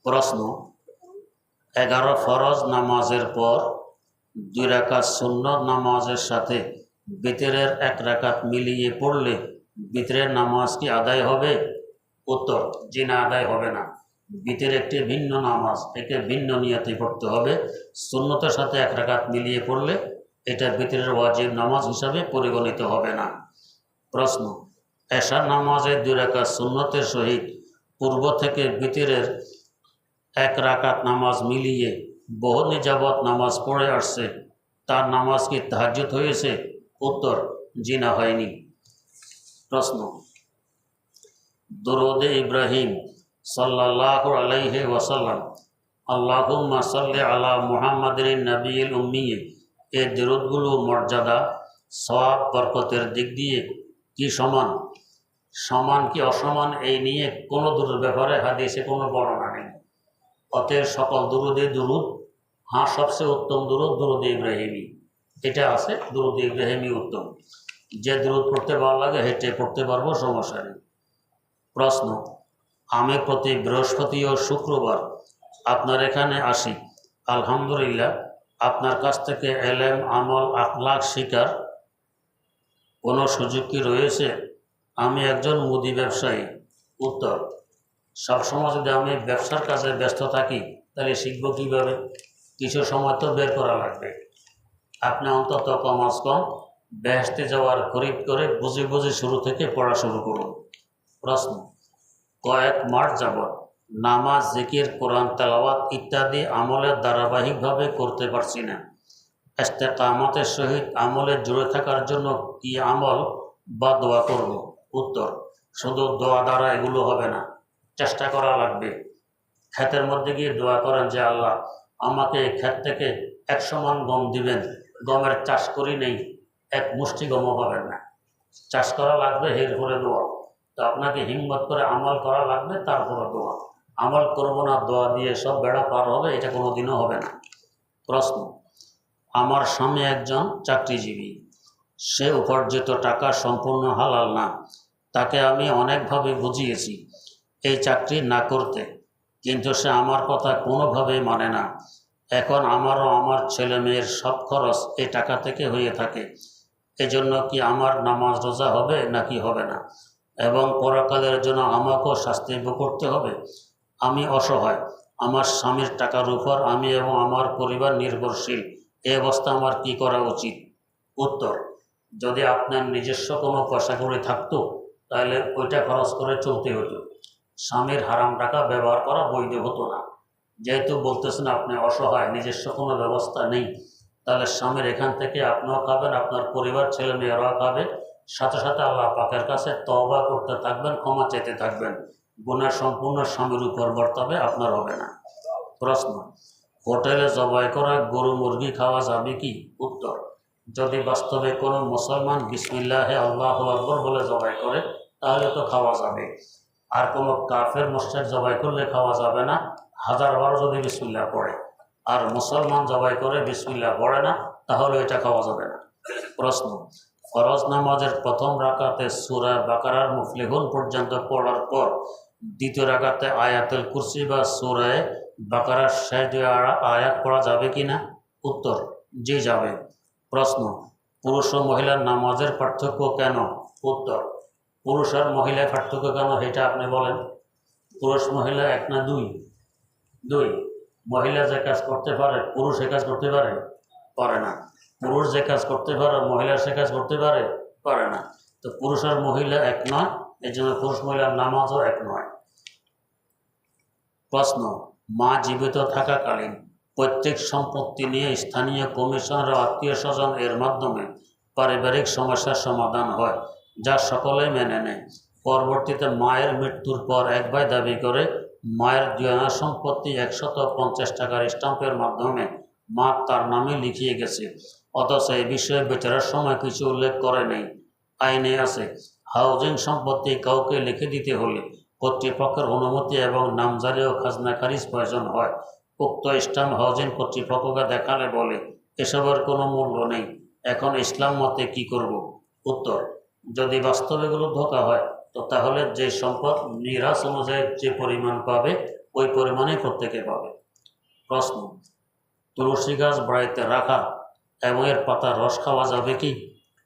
প্রশ্ন, 11 ফরজ নামাজের পর 2 রাকাত সুন্নত নামাজের সাথে বিতরের 1 রাকাত মিলিয়ে পড়লে বিতরের নামাজ কি আদায় হবে? উত্তর, জি না, আদায় হবে না। বিতর একটি ভিন্ন নামাজ, একে ভিন্ন নিয়তে পড়তে হবে। সুন্নতের সাথে 1 রাকাত মিলিয়ে পড়লে এটা বিতরের ওয়াজিব নামাজ হিসাবে পরিগণিত হবে না। প্রশ্ন, এশার নামাজের 2 রাকাত সুন্নতের সহিত পূর্ব থেকে বিতরের 1 রাকাত নামাজ মিলিয়ে বহুদিন যাবৎ নামাজ পড়ে আসছে, তার নামাজ কি তাহাজ্জুদ হয়েছে? উত্তর, জি না, হয়নি। প্রশ্ন, দুরূদে ইব্রাহিম সাল্লাল্লাহু আলাইহি ওয়াসাল্লাম আল্লাহুম্মা সাল্লি আলা মুহাম্মাদিন নবিয়িল উম্মি এই দুরূদগুলোর মর্যাদা, সওয়াব, বরকতের দিক দিয়ে কি সমান? সমান কি অসমান, এই নিয়ে কোনো দুরূদের ব্যাপারে হাদিসে কোনো বর্ণনা নেই। অতএব সকল দুরূদে দুরূদ, সবচেয়ে উত্তম দুরূদ দুরূদে ইব্রাহিমী, এটা আছে, দুরূদে ইব্রাহিমী উত্তম। যে দুরূদ পড়তে ভালো লাগে হেঁটে পড়তে পারবো, সমস্যা নেই। প্রশ্ন, আমি প্রতি বৃহস্পতি ও শুক্রবার আপনার এখানে আসি, আলহামদুলিল্লাহ, আপনার কাছ থেকে এলেম, আমল, আখলাক শিকার কোনো সুযোগ কি রয়েছে? আমি একজন মুদি ব্যবসায়ী। উত্তর, সবসময় যদি আমি ব্যবসার কাজে ব্যস্ত থাকি তাহলে শিখবো কীভাবে? কিছু সময় তো বের করা লাগবে। আপনি অন্তত কমাস কম বেহেশতে যাওয়ার খরিদ করে বুঝে বুঝে শুরু থেকে পড়া শুরু করুন। প্রশ্ন, কয়েক মাস যাবৎ নামাজ, জিকির, কোরআন তেলাওয়াত ইত্যাদি আমলের ধারাবাহিকভাবে করতে পারছি না। ইস্তেকামতের সহিত আমলে জুড়ে থাকার জন্য কি আমল বা দোয়া করব? উত্তর, শুধু দোয়া দ্বারা এগুলো হবে না, চেষ্টা করা লাগবে। ক্ষেতের মধ্যে গিয়ে দোয়া করেন যে আল্লাহ আমাকে ক্ষেত থেকে 100 মণ গম দিবেন, গমের চাষ করি নেই, এক মুষ্টি গমও পাবেন না, চাষ করা লাগবে, এরপরে দোয়া। তো আপনাকে হিম্মত করে আমল করা লাগবে, তারপরে দোয়া। আমল করবো না, দোয়া দিয়ে সব বেড়া পার হবে, এটা কোনো দিনও হবে না। প্রশ্ন, আমার স্বামী একজন চাকরিজীবী, সে উপার্জিত টাকা সম্পূর্ণ হালাল না। তাকে আমি অনেকভাবে বুঝিয়েছি এই চাকরি না করতে, কিন্তু সে আমার কথা কোনোভাবেই মানে না। এখন আমারও আমার ছেলে মেয়ের সব খরচ এই টাকা থেকে হয়ে থাকে। এজন্য কি আমার নামাজ রোজা হবে নাকি হবে না? এবং পরকালের জন্য আমাকেও শাস্তি ভোগ করতে হবে? আমি অসহায়, আমার স্বামীর টাকার উপর আমি এবং আমার পরিবার নির্ভরশীল। এই অবস্থা আমার কি করা উচিত? উত্তর, যদি আপনার নিজস্ব কোনো পয়সা কড়ি থাকতো তাহলে ওইটা খরচ করে চলতে হতো, স্বামীর হারাম টাকা ব্যবহার করা বৈধ হতো না। যেহেতু বলতেছেন আপনি অসহায়, নিজস্ব কোনো ব্যবস্থা নেই, তাহলে স্বামীর এখান থেকে আপনিও খাবেন, আপনার পরিবার, ছেলে মেয়েরাও খাবে। সাথে সাথে আল্লাহ পাকের কাছে তওবা করতে থাকবেন, ক্ষমা চাইতে থাকবেন। গুনাহ সম্পূর্ণ স্বামীর উপর বর্তাবে, আপনার হবে না। প্রশ্ন, হোটেলে জবাই করা গরু মুরগি খাওয়া যাবে কি? উত্তর, যদি বাস্তবে কোনো মুসলমান বিসমিল্লাহে আল্লাহু আকবার বলে জবাই করে তাহলে তো খাওয়া যাবে। আর কোনো কাফের মুশরিক জবাই করলে খাওয়া যাবে না, 1000বার যদি বিসমিল্লাহ পড়ে। আর মুসলমান জবাই করে বিসমিল্লাহ পড়ে না, তাহলে এটা খাওয়া যাবে না। প্রশ্ন, ফরজ নামাজের প্রথম রাকাতে সূরা বাকারার মুফলিহুন পর্যন্ত পড়ার পর দ্বিতীয় রাকাতে আয়াতুল কুরসি বা সূরা বাকারার শেষ 2 আয়াত পড়া যাবে কি না? উত্তর, জি যাবে। প্রশ্ন, পুরুষ ও মহিলার নামাজের পার্থক্য কেন? উত্তর, পুরুষ আর মহিলার পার্থক্য কেন এটা আপনি বলেন। পুরুষ মহিলা এক না দুই? দুই। মহিলা যে কাজ করতে পারে পুরুষ সে কাজ করতে পারে? পারে না। পুরুষ যে কাজ করতে পারে মহিলা সে কাজ করতে পারে? পারে না। তো পুরুষ আর মহিলা এক নয়, এই জন্য পুরুষ মহিলার নামাজও এক নয়। প্রশ্ন, মা জীবিত থাকাকালীন প্রত্যেক সম্পত্তি নিয়ে স্থানীয় কমিশনার ও আত্মীয় স্বজন এর মাধ্যমে পারিবারিক সমস্যার সমাধান হয়, যা সকলেই মেনে নেয়। পরবর্তীতে মায়ের মৃত্যুর পর এক ভাই দাবি করে মায়ের 2 আনা সম্পত্তি 150 টাকার স্টাম্পের মাধ্যমে মা তার নামে লিখিয়ে গেছে, অথচ এই বিষয়ে বিচারের সময় কিছু উল্লেখ করে নেই। আইনে আছে, হাউজিং সম্পত্তি কাউকে লিখে দিতে হলে কর্তৃপক্ষের অনুমতি এবং নামজারি ও খাজনা খারিজ প্রয়োজন হয়। উক্ত স্টাম্প হাউজিং কর্তৃপক্ষকে দেখালে বলে এসবের কোনো মূল্য নেই। এখন ইসলাম মতে কি করব? উত্তর, যদি বাস্তবে এগুলো ধোঁকা হয় তো তাহলে যে সম্পদ মিরাস অনুযায়ী যে পরিমাণ পাবে ওই পরিমাণে প্রত্যেকে পাবে। প্রশ্ন, তুলসী গাছ বাড়িতে রাখা এবং এর পাতার রস খাওয়া যাবে কি?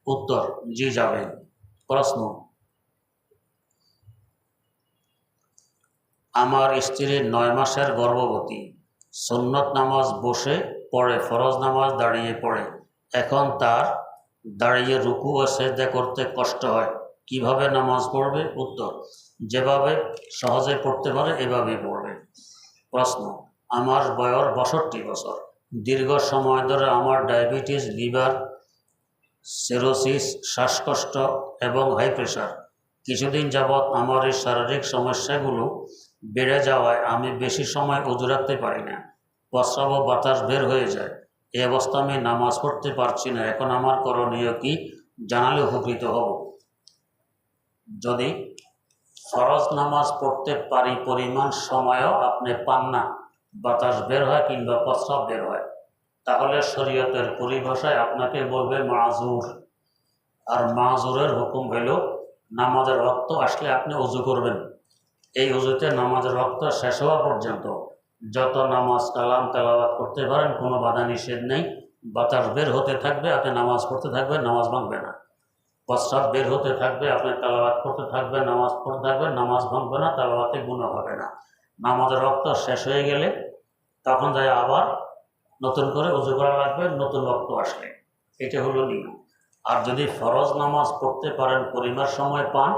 উত্তর, জি যাবে। প্রশ্ন, আমার স্ত্রী 9 মাসের গর্ভবতী, সুন্নত নামাজ বসে পড়ে, ফরজ নামাজ দাঁড়িয়ে পড়ে। এখন তার দাঁড়িয়ে রুকু ও সেজদা করতে কষ্ট হয়, কিভাবে নামাজ পড়বে? উত্তর, যেভাবে সহজে পড়তে পারে এভাবেই পড়বে। প্রশ্ন, আমার বয়স 62 বছর, দীর্ঘ সময় ধরে আমার ডায়াবেটিস, লিভার সিরোসিস, শ্বাসকষ্ট এবং হাই প্রেশার। কিছুদিন যাবৎ আমার এই শারীরিক সমস্যাগুলো বেড়ে যাওয়ায় আমি বেশি সময় ওযু রাখতে পারি না, প্রস্রাব ও বাতাস বের হয়ে যায়। এই অবস্থা আমি নামাজ পড়তে পারছি না, এখন আমার করণীয় কি জানালে উপকৃত হব। যদি ফরজ নামাজ পড়তে পারি পরিমাণ সময়ও আপনি পান না, বাতাস বের হয় কিংবা প্রস্রাব বের হয়, তাহলে শরীয়তের পরিভাষায় আপনাকে বলবে মাযুর। আর মাযুরের হুকুম হলো নামাজের ওয়াক্ত আসলে আপনি ওযু করবেন। এই ওযুতে নামাজের ওয়াক্ত শেষ হওয়া পর্যন্ত যত নামাজ কালাম তেলাওয়াত করতে পারেন, কোনো বাধা নিষেধ নেই। বাতাস বের হতে থাকবে, আপনি নামাজ পড়তে থাকবেন, নামাজ ভাঙবে না। প্রস্রাব বের হতে থাকবে, আপনি তেলাওয়াত করতে থাকবেন, নামাজ পড়তে থাকবেন, নামাজ ভাঙবে না, তেলাওয়াতে গুনাহ হবে না। নামাজের ওয়াক্ত শেষ হয়ে গেলে তখন যায় আবার নতুন করে ওযু করা লাগবে, নতুন ওয়াক্ত আসলে। এটা হলো নিয়ম। আর যদি ফরজ নামাজ পড়তে পারেন, পরিমাণ সময় পান,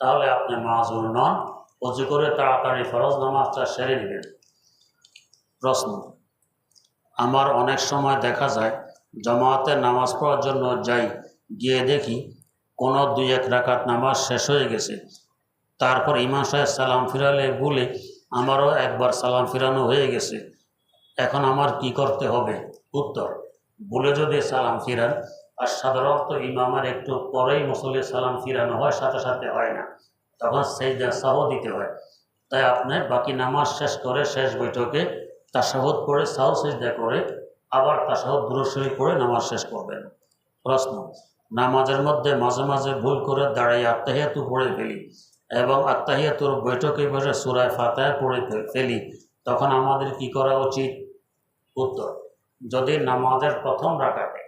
তাহলে আপনি মাযুর নন, ওযু করে তাড়াতাড়ি ফরজ নামাজটা সেরে নেবেন। প্রশ্ন, আমার অনেক সময় দেখা যায় জামাতে নামাজ পড়ার জন্য যাই, গিয়ে দেখি কোনো 2-1 রাকাত নামাজ শেষ হয়ে গেছে, তারপর ইমাম সাহেব সালাম ফিরালে বলে আমারও একবার সালাম ফিরানো হয়ে গেছে, এখন আমার কি করতে হবে? উত্তর, বলে যদি সালাম ফিরান, আর সাধারণত ইমামের একটু পরেই মুসল্লির সালাম ফিরানো হয়, সাথে সাথে হয় না, তখন সেজদা সাহু দিতে হয়। তাই আপনি বাকি নামাজ শেষ করে শেষ বৈঠকে তাশাহুদ পড়ে সাহু সেজদা করে আবার তাশাহুদ দুরূদ শরীফ পড়ে নামাজ শেষ করবেন। প্রশ্ন, নামাজের মধ্যে মাঝে মাঝে ভুল করে দাঁড়িয়ে আত্তাহিয়াতু পড়ে ফেলি এবং আত্তাহিয়াতুর বৈঠকে বসে সূরা ফাতিহা পড়ে ফেলি, তখন আমাদের কি করা উচিত? উত্তর, যদি নামাজের প্রথম রাকাতে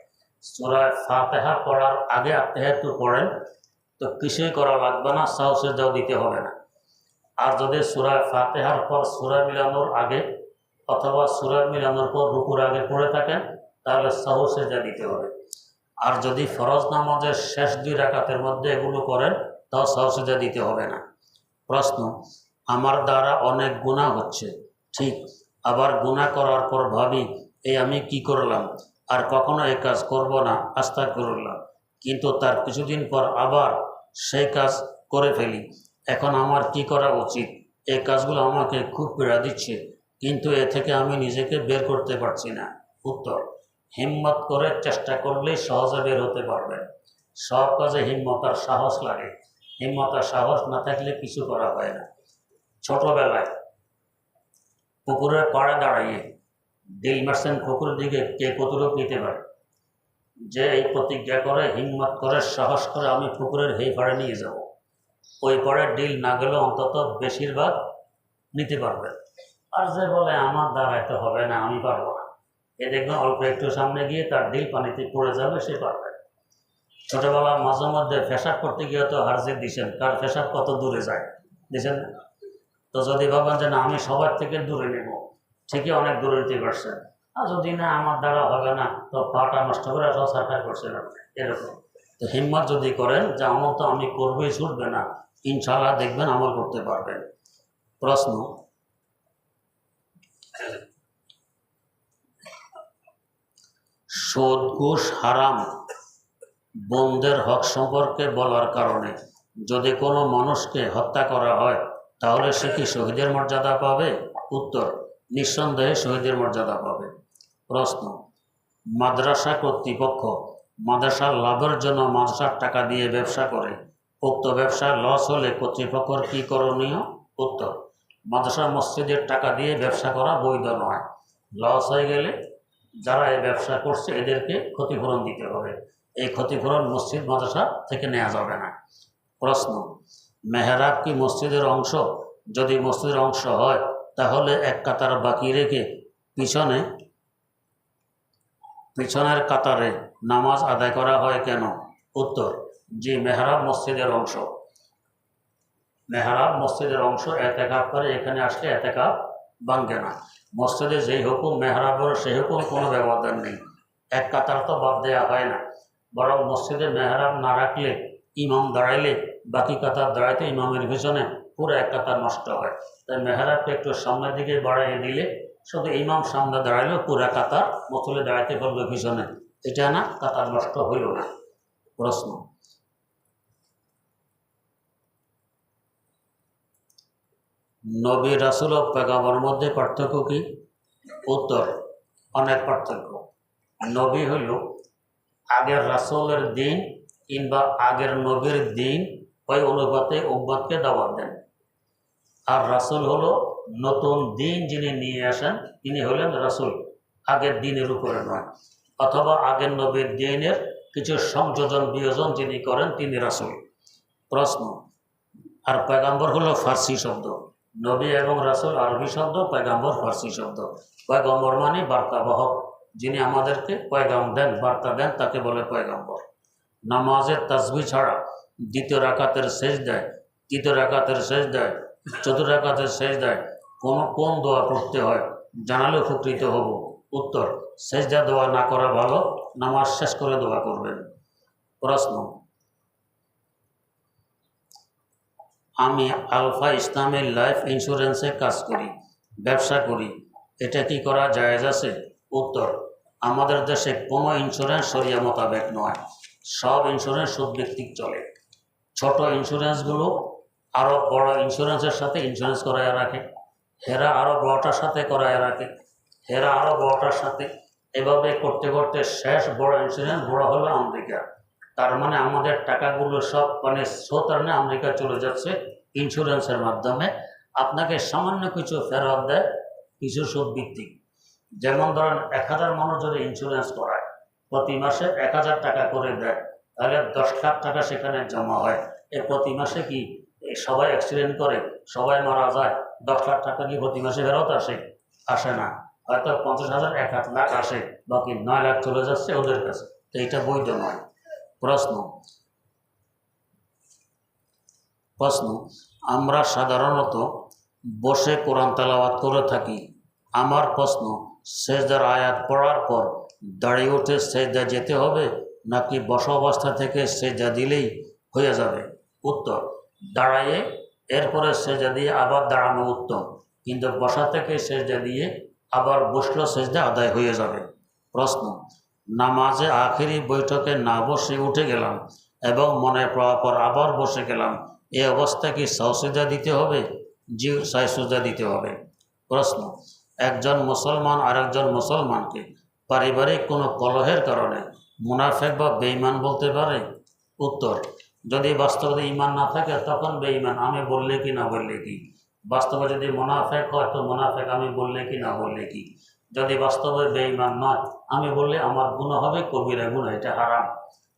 সূরা ফাতিহা পড়ার আগে আত্তাহিয়াতু পড়েন তো কিছুই করা লাগবে না, সাহু সেজদাও দিতে হবে না। আর যদি সূরা ফাতিহার পর সূরা মিলানোর আগে অথবা সূরা মিলানোর পর রুকুর আগে পড়ে থাকেন, তাহলে সাহু সেজদা দিতে হবে। আর যদি ফরজ নামাজের শেষ 2 রাকাতের মধ্যে এগুলো করেন, তাও সাহু সেজদা দিতে হবে না। প্রশ্ন, আমার দ্বারা অনেক গুনাহ হচ্ছে, ঠিক, আবার গুনাহ করার পর ভাবি এই আমি কি করলাম, আর কখনো এই কাজ করব না, আস্তাগফিরুল্লাহ, কিন্তু তার কিছুদিন পর আবার সেই কাজ করে ফেলি, এখন আমার কি করা উচিত? এই কাজগুলো আমাকে খুব পীড়া দিচ্ছে, কিন্তু এ থেকে আমি নিজেকে বের করতে পারছি না। উত্তর, হিম্মত করে চেষ্টা করলেই সহজে বের হতে পারবেন। সব কাজে হিম্মত আর সাহস লাগে, হিম্মত আর সাহস না থাকলে কিছু করা হয় না। ছোটবেলায় পুকুরের পাড়ে দাঁড়িয়ে ডিল মারছেন, পুকুরের দিকে কে কতটুকু নিতে পারে, যে এই প্রতিজ্ঞা করে হিম্মত করে সাহস করে আমি পুকুরের এই পাড়ে নিয়ে যাব, ওই পাড়ে ডিল না গেলেও অন্তত বেশিরভাগ নিতে পারবে। আর যে বলে আমার দ্বারা এত হবে না, আমি পারবো না, এ দেখবেন অল্প একটু সামনে গিয়ে তার ডিল পানিতে পড়ে যাবে, সে পারবে। ছোটবেলা মাঝে মধ্যে পেশাব করতে গিয়ে তো হারজিত দিছেন, কার পেশাব কত দূরে যায় দিছেন। তো যদি ভাবেন যে না আমি সবার থেকে দূরে নেব, ঠিকই অনেক দূরে নিতে পারছেন। আর যদি না আমার দ্বারা হবে না, তো পাটা নষ্ট করে সব সার্কার করছেন আপনি, এরকম। তো হিম্মত যদি করেন যে আমল তো আমি করবই, ছুটবে না, ইনশাআল্লাহ দেখবেন আমল করতে পারবেন। প্রশ্ন, সুদ ঘুষ হারাম বন্ধের হক সম্পর্কে বলার কারণে যদি কোনো মানুষকে হত্যা করা হয়, তাহলে সে কি শহীদের মর্যাদা পাবে? উত্তর, নিঃসন্দেহে শহীদের মর্যাদা পাবে। প্রশ্ন, মাদ্রাসা কর্তৃপক্ষ মাদ্রাসার লাভের জন্য মাদ্রাসার টাকা দিয়ে ব্যবসা করে, উক্ত ব্যবসার লস হলে কর্তৃপক্ষের কী করণীয়? উত্তর, মাদ্রাসা মসজিদের টাকা দিয়ে ব্যবসা করা বৈধ নয়। লস হয়ে গেলে যারা এই ব্যবসা করছে এদেরকে ক্ষতিপূরণ দিতে হবে, এই ক্ষতিপূরণ মসজিদ মাদ্রাসা থেকে নেওয়া যাবে না। প্রশ্ন, মেহরাব কি মসজিদের অংশ? যদি মসজিদের অংশ হয় তাহলে এক কাতার বাকি রেখে পিছনের কাতারে নামাজ আদায় করা হয় কেন? উত্তর, জি, মেহরাব মসজিদের অংশ। মেহরাব মসজিদের অংশ, এতেকাফ করে এখানে আসলে এতেকাফ ভাঙবে না। মসজিদে যেই হুকুম মেহরাবের সেই হুকুম কোনো ব্যবধান নেই। এক কাতার তো বাদ দেওয়া হয় না, বরং মসজিদে মেহরাব না রাখলে ইমাম দাঁড়াইলে বাকি কাতার দাঁড়াইতে ইমামের পিছনে পুরো এক কাতার নষ্ট হয়। তাই মেহরাবকে একটু সামনের দিকে বাড়িয়ে দিলে শুধু ইমাম সামনে দাঁড়াইলেও পুরা কাতার মসজিদে দাঁড়াইতে পারবে পিছনে, এটা না কাতার নষ্ট হইল না। প্রশ্ন, নবী রাসূল ও পেগাম্বরের মধ্যে পার্থক্য কি? উত্তর, অনেক পার্থক্য। নবী হইল আগের রাসূলের দিন কিংবা আগের নবীর দিন ওই অনুপাতে উম্মতকে দাওয়াত দেন। আর রাসূল হলো নতুন দিন যিনি নিয়ে আসেন তিনি হলেন রাসূল, আগের দিনের উপরে নয়। অথবা আগের নবীর দিনের কিছু সংযোজন বিয়োজন যিনি করেন তিনি রাসূল। প্রশ্ন, আর পেগাম্বর হলো ফার্সি শব্দ। নবী এবং রাসূল আরবি শব্দ, পেগাম্বর ফার্সি শব্দ। পেগম্বর মানে বার্তাবাহক, যিনি আমাদেরকে পয়গাম দেন, বার্তা দেন, তাকে বলে পয়গাম্বর। নামাজের তাসবিহ ছাড়া দ্বিতীয় রাকাতের সেজদায়, তৃতীয় রাকাতের সেজদায়, চতুর্থ রাকাতের সেজদায় কোন দোয়া পড়তে হয় জানালে উপকৃত হব? উত্তর, সেজদা দোয়া না করা ভালো, নামাজ শেষ করে দোয়া করবেন। প্রশ্ন, আমি আলফা ইসলামের লাইফ ইন্স্যুরেন্সে কাজ করি, ব্যবসা করি, এটা কি করা জায়েজ আছে? উত্তর, আমাদের দেশে কোনো ইন্স্যুরেন্স শরিয়া মোতাবেক নয়, সব ইন্স্যুরেন্স সুদভিত্তিক চলে। ছোট ইন্স্যুরেন্সগুলো আরও বড় ইন্স্যুরেন্সের সাথে ইন্স্যুরেন্স করায় রাখে, হেরা আরও বড়টার সাথে করায় রাখে, হেরা আরও বড়টার সাথে, এভাবে করতে করতে শেষ বড় ইন্স্যুরেন্স বড় হলো আমেরিকা। তার মানে আমাদের টাকাগুলো সব স্রোত টানে আমেরিকা চলে যাচ্ছে ইন্স্যুরেন্সের মাধ্যমে। আপনাকে সামান্য কিছু ফেরত দেয়, কিছু সুদ ভিত্তিক। যেমন ধরেন 1000 মানুষ যদি ইন্স্যুরেন্স করায়, প্রতি মাসে 1000 টাকা করে দেয়, তাহলে 10 লাখ টাকা সেখানে জমা হয়। প্রতি মাসে কি সবাই অ্যাক্সিডেন্ট করে, সবাই মারা যায়, 10 লাখ টাকা কি প্রতি মাসে ফেরত আসে না। হয়তো 50,000 1 লাখ আসে, বাকি 9 লাখ চলে যাচ্ছে ওদের কাছে। তো এটা বৈধ নয়। প্রশ্ন, আমরা সাধারণত বসে কোরআন তেলাওয়াত করে থাকি। আমার প্রশ্ন, সেজদার আয়াত পড়ার পর দাঁড়িয়ে উঠে সেজদা যেতে হবে নাকি বসা অবস্থা থেকে সেজদা দিলেই হয়ে যাবে? উত্তর, দাঁড়ায়ে এরপরে সেজদা দিয়ে আবার দাঁড়ানো উত্তম, কিন্তু বসা থেকে সেজদা দিয়ে আবার বসলেও সেজদা আদায় হয়ে যাবে। প্রশ্ন, নামাজে আখেরি বৈঠকে না বসে উঠে গেলাম এবং মনে পড়ার পর আবার বসে গেলাম, এই অবস্থা কি সাজদা দিতে হবে? জি, সাজদা দিতে হবে। প্রশ্ন, একজন মুসলমান আরেকজন মুসলমানকে পারিবারিক কোনো কলহের কারণে মুনাফেক বা বেঈমান বলতে পারে? উত্তর, যদি বাস্তবে ঈমান না থাকে তখন বেঈমান আমি বললে কি না বললে কি। বাস্তবে যদি মুনাফেক হয় তো মুনাফেক আমি বললে কি না বললে কি। যদি বাস্তবে বেঈমান নয় আমি বললে আমার গুনাহ হবে কবিরা গুনাহ, এটা হারাম।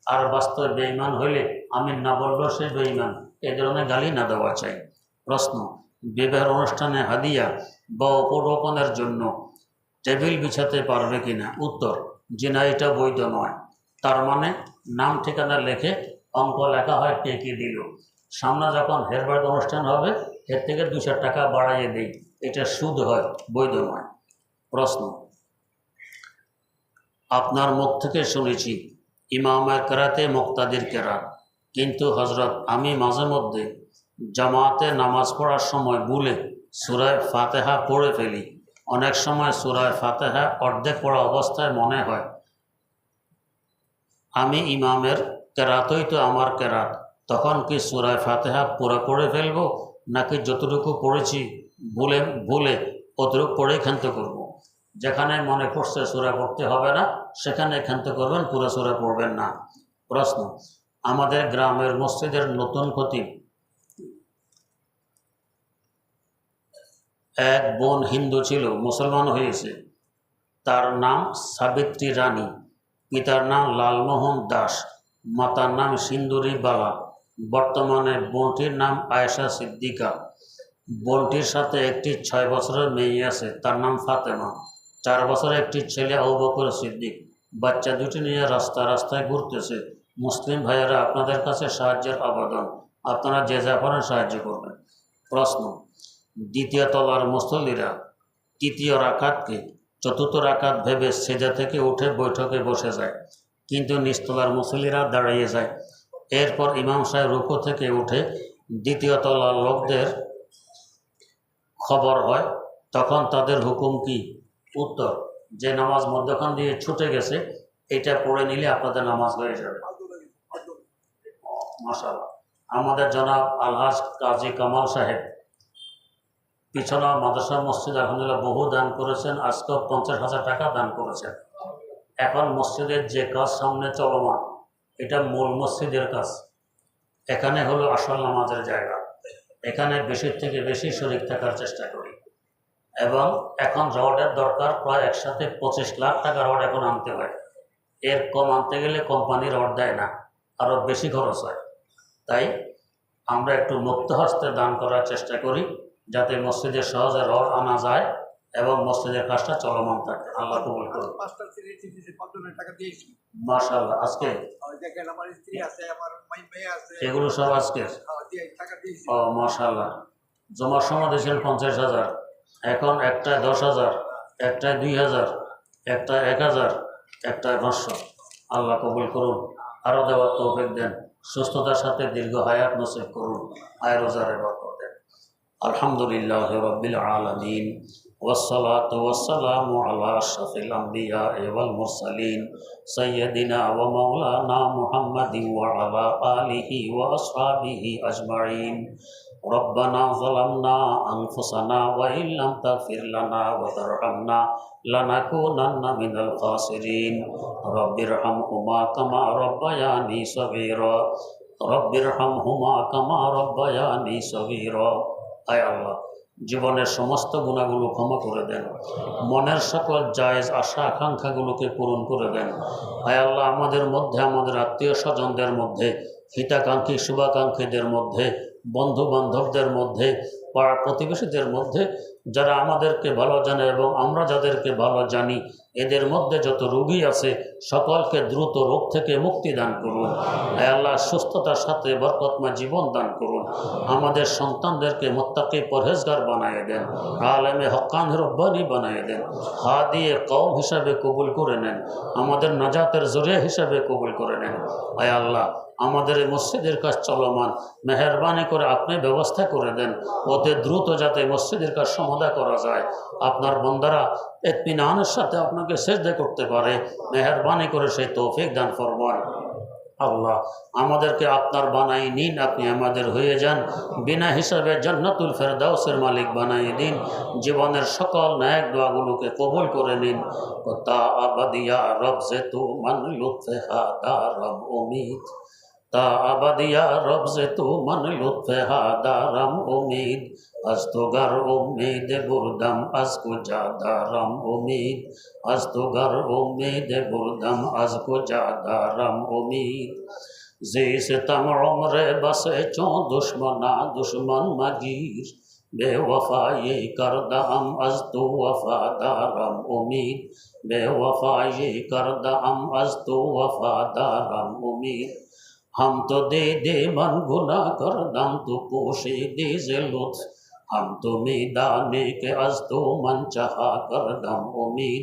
আর বাস্তবে বেঈমান হইলে আমি না বললেও সে বেঈমান, এই ধরনের গালি না দেওয়া চাই। প্রশ্ন, বিবাহের অনুষ্ঠানে হাদিয়া বা উপঢৌকনের জন্য টেবিল বিছাতে পারবে কিনা? উত্তর, যে না, এটা বৈধ নয়। তার মানে নাম ঠিকানা লেখে অঙ্ক লেখা হয় কে কী দিল, সামনে যখন হেরবাদ অনুষ্ঠান হবে এর থেকে 200 টাকা বাড়াইয়ে দেই, এটা সুদ হয়, বৈধ নয়। প্রশ্ন, আপনার মুখ থেকে শুনেছি ইমামের কেরাতে মুক্তাদির কেরাত, কিন্তু হজরত আমি মাঝে মধ্যে জামাতে নামাজ পড়ার সময় ভুলে সূরা ফাতিহা পড়ে ফেলি। অনেক সময় সূরা ফাতিহা অর্ধেক পড়া অবস্থায় মনে হয় আমি ইমামের কেরাতই তো আমার কেরাত, তখন কি সূরা ফাতিহা পুরো পড়ে ফেলবো নাকি যতটুকু পড়েছি ভুলে অতটুকু পড়েই ক্ষান্ত করব? যেখানে মনে পড়ছে সূরা পড়তে হবে না সেখানে ক্ষান্ত করবেন, পুরো সূরা পড়বেন না। প্রশ্ন, আমাদের গ্রামের মসজিদের নতুন খতিব এক বোন হিন্দু ছিল, মুসলমান হয়েছে। তার নাম সাবিত্রী রানী, পিতার নাম লালমোহন দাস, মাতার নাম সিন্দুরি বালা। বর্তমানে বোনটির নাম আয়েশা সিদ্দিকা। বোনটির সাথে একটি 6 বছরের মেয়ে আছে, তার নাম ফাতেমা। 4 বছরের একটি ছেলে আবু বকর সিদ্দিক। বাচ্চা দুটি নিয়ে রাস্তায় ঘুরতেছে। মুসলিম ভাইয়েরা, আপনাদের কাছে সাহায্যের আবেদন, আপনারা যে যা পারেন সাহায্য করবেন। প্রশ্ন: দ্বিতীয় তলার মুসল্লিরা তৃতীয় রাকাতকে চতুর্থ রাকাত ভেবে সেজা থেকে উঠে বৈঠকে বসে যায়, কিন্তু নিচতলার মুসল্লিরা দাঁড়িয়ে যায়। এরপর ইমাম সাহেব রুকু থেকে উঠে দ্বিতীয় তলার লোকদের খবর হয়, তখন তাদের হুকুম কি? উত্তর: যে নামাজ মধ্যখান দিয়ে ছুটে গেছে এটা পড়ে নিলে আপনাদের নামাজ হয়ে যাবে। মাশাআল্লাহ। আমাদের জনাব আলহাজ কাজী কামাল সাহেব পিছনা মাদ্রাসা মসজিদ আলহামদুলিল্লাহ বহু দান করেছেন, আজকেও 50,000 টাকা দান করেছেন। এখন মসজিদের যে কাজ সামনে চলমান, এটা মূল মসজিদের কাজ। এখানে হলো আসল নামাজের জায়গা। এখানে বেশির থেকে বেশি শরীক থাকার চেষ্টা করি, এবং এখন রডের দরকার প্রায় একসাথে 25 লাখ টাকা রড এখন আনতে হয়। এর কম আনতে গেলে কোম্পানি রড দেয় না, আরও বেশি খরচ হয়। তাই আমরা একটু মুক্ত হস্তে দান করার চেষ্টা করি, যাতে মসজিদে সহজে রড আনা যায় এবং মসজিদের কাজটা চলমান থাকে। আল্লাহ কবুল করুন। মাশাআল্লাহ। আজকে এগুলো সব আজকে? ও মাশাআল্লাহ। জমার সময় দিয়েছিলেন 50,000, এখন একটায় 10,000, একটায় 2,000, একটায় 1,000, একটায় 500। আল্লাহ কবুল করুন, আরও দেওয়ার তৌফিক দেন, সুস্থতার সাথে দীর্ঘ হায়াত নসিব করুন, আয় রোজারে বরকত দেন। আলহামদুলিল্লাহ রাব্বিল আলামিন, ওয়াসসালাতু ওয়াসসালামু আলা আশরাফিল আমবিয়া ওয়াল মুরসালিন সাইয়্যিদিনা ওয়া মাওলানা মুহাম্মাদিন ওয়া আলা আলিহি ওয়া আসহাবিহি আজমাইন। রব্বানা যালামনা আনফুসানা ওয়া ইন লাম তাগফির লানা ওয়া তারহামনা লানাকুনান্না মিনাল খাসিরিন। রব্বিরহামহুমা কামা রাব্বায়ানি সগীরা, রব্বিরহামহুমা কামা রাব্বায়ানি সগীরা। আয় আল্লাহ, জীবনের সমস্ত গুণাগুলো ক্ষমা করে দেন, মনের সকল জায়েজ আশা আকাঙ্ক্ষাগুলোকে পূরণ করে দেন। আয় আল্লাহ, আমাদের মধ্যে, আমাদের আত্মীয় স্বজনদের মধ্যে, হিতাকাঙ্ক্ষী শুভাকাঙ্ক্ষীদের মধ্যে, বন্ধু বান্ধবদের মধ্যে, পাড়া প্রতিবেশীদের মধ্যে যারা আমাদেরকে ভালো জানে এবং আমরা যাদেরকে ভালো জানি, এদের মধ্যে যত রোগী আছে সকলকে দ্রুত রোগ থেকে মুক্তি দান করুন। আয় আল্লাহ, সুস্থতার সাথে বরকতময় জীবন দান করুন। আমাদের সন্তানদেরকে মুত্তাকি পরহেজগার বানিয়ে দেন, আলেমে হক্কান রব্বানি বানিয়ে দেন, হাদিয়ে কওম হিসাবে কবুল করে নেন, আমাদের নাজাতের জরিয়া হিসাবে কবুল করে নেন। আয় আল্লাহ, আমাদের এই মসজিদের কাজ চলমান, মেহরবানি করে আপনি ব্যবস্থা করে দেন, অতি দ্রুত যাতে মসজিদের কাজ সমাধা করা যায়, আপনার বান্দারা ইত্মিনানের সাথে আপনাকে সিজদা করতে পারে, মেহরবানি করে সেই তৌফিক দান ফরমান। আল্লাহ, আমাদেরকে আপনার বানাই নিন, আপনি আমাদের হয়ে যান, বিনা হিসাবে জান্নাতুল ফেরদাউসের মালিক বানাই দিন, জীবনের সকল ন্যাক দোয়াগুলোকে কবুল করে নিন। তা আবাদিয়া রব যে তু মান লুৎফে হাদা রব উমিদ, তা আবাদিয়া রব যে তু মান লুৎফে হাদা রব উমিদ, আজ তো গার উম্মীদ বুরদম আজ কো জাদা রম উম্মীদ, আজ তো গার উম্মীদ বুরদম আজ কো জাদা রম উম্মীদ। যে সিতম উমরে বসে চো দুশ্মনা দুশ্মন মগীর, বেওফায়ে করদাম আজ তো वफादारम उम्मीद, बेवफाये करदाम आज तो वफादारम उम्मीद। हम तो दे दे मन गुना करदम तो पोशे दे जे लुत्फ, हम तो मैदाने के आज तो मन चाहा करदम उम्मीद,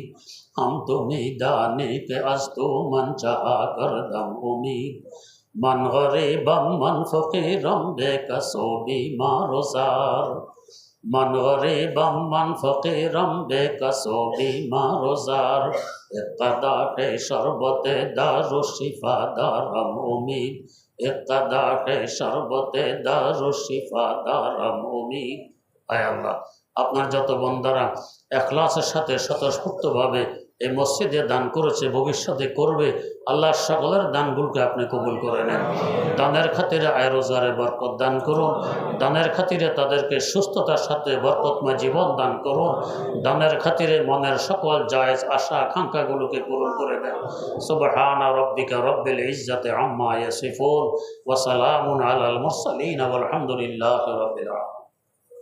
हम तो मैदाने के आज तो मन चाहा करदम उम्मीद। मन गरीबम मन फकीरम बेकसो बीमारोजार, मन गरीबम मन फकीरम बेकसो बीमारोजार, इक़्तदा के शरबते दारु शिफा दारम उम्मीद, इक़्तदा के शरबते दारु शिफा दारम उम्मीद। आय अल्लाह, আপনার যত বন্দারা ইখলাসের সাথে স্বতঃস্ফূর্তভাবে এই মসজিদে দান করেছে, ভবিষ্যতে করবে, আল্লাহ সকলের দানগুলোকে আপনি কবুল করে নেন। দানের খাতিরে আয় রোজারে বরকত দান করুন, দানের খাতিরে তাদেরকে সুস্থতার সাথে বরকতময় জীবন দান করুন, দানের খাতিরে মনের সকল জায়েজ আশা আকাঙ্ক্ষাগুলোকে পূরণ করে দেন। সুবহানা রাব্বিকা রব্বিল ইজ্জাতি আম্মা ইয়াসিফুন ওয়া সালামুন আলাল মুরসালিন ওয়াল হামদুলিল্লাহি রাব্বিল আলামিন।